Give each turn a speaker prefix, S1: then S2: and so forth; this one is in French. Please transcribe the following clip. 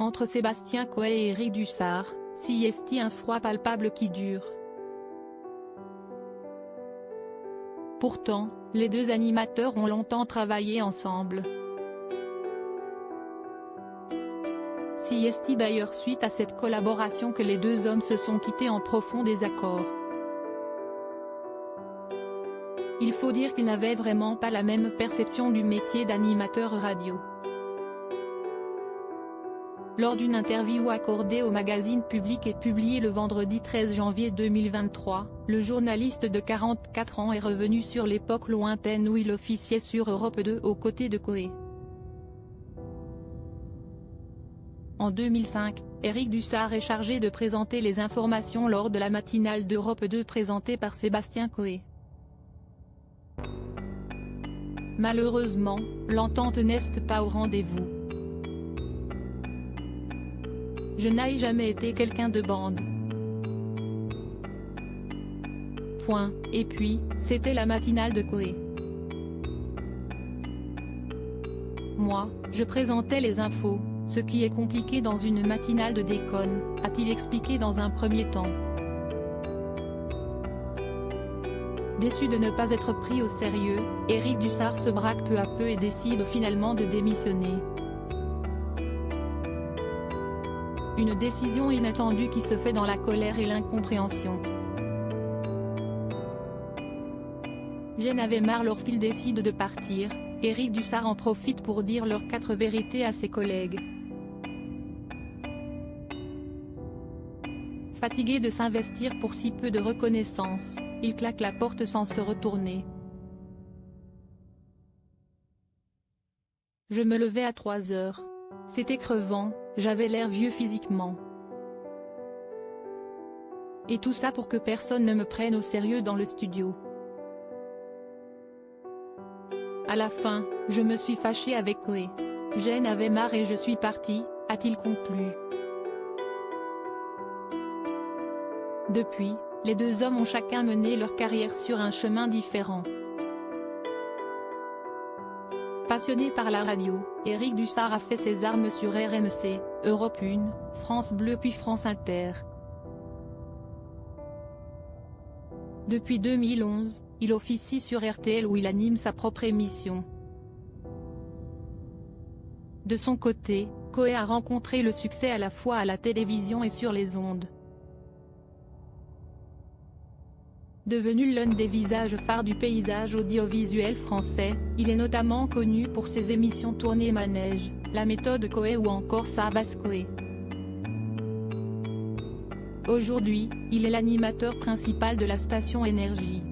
S1: Entre Sébastien Coé et Éric Dussart, s'y est-il un froid palpable qui dure. Pourtant, les deux animateurs ont longtemps travaillé ensemble. S'y est-il d'ailleurs suite à cette collaboration que les deux hommes se sont quittés en profond désaccord. Il faut dire qu'ils n'avaient vraiment pas la même perception du métier d'animateur radio. Lors d'une interview accordée au magazine Public et publiée le vendredi 13 janvier 2023, le journaliste de 44 ans est revenu sur l'époque lointaine où il officiait sur Europe 2 aux côtés de Coé. En 2005, Éric Dussart est chargé de présenter les informations lors de la matinale d'Europe 2 présentée par Sébastien Coé. Malheureusement, l'entente n'est pas au rendez-vous. Je n'ai jamais été quelqu'un de bande. Point. Et puis, c'était la matinale de Coé. Moi, je présentais les infos, ce qui est compliqué dans une matinale de déconne, a-t-il expliqué dans un premier temps. Déçu de ne pas être pris au sérieux, Éric Dussart se braque peu à peu et décide finalement de démissionner. Une décision inattendue qui se fait dans la colère et l'incompréhension. J'en avais marre lorsqu'il décide de partir, Éric Dussart en profite pour dire leurs 4 vérités à ses collègues. Fatigué de s'investir pour si peu de reconnaissance, il claque la porte sans se retourner. Je me levais à 3 heures. C'était crevant, j'avais l'air vieux physiquement. Et tout ça pour que personne ne me prenne au sérieux dans le studio. À la fin, je me suis fâché avec Coé. J'en avais marre et je suis parti, a-t-il conclu. Depuis, les deux hommes ont chacun mené leur carrière sur un chemin différent. Passionné par la radio, Éric Dussart a fait ses armes sur RMC, Europe 1, France Bleu puis France Inter. Depuis 2011, il officie sur RTL où il anime sa propre émission. De son côté, Coé a rencontré le succès à la fois à la télévision et sur les ondes. Devenu l'un des visages phares du paysage audiovisuel français, il est notamment connu pour ses émissions tournées Manège, La méthode Coé ou encore Ça Basse Coé. Aujourd'hui, il est l'animateur principal de la station Énergie.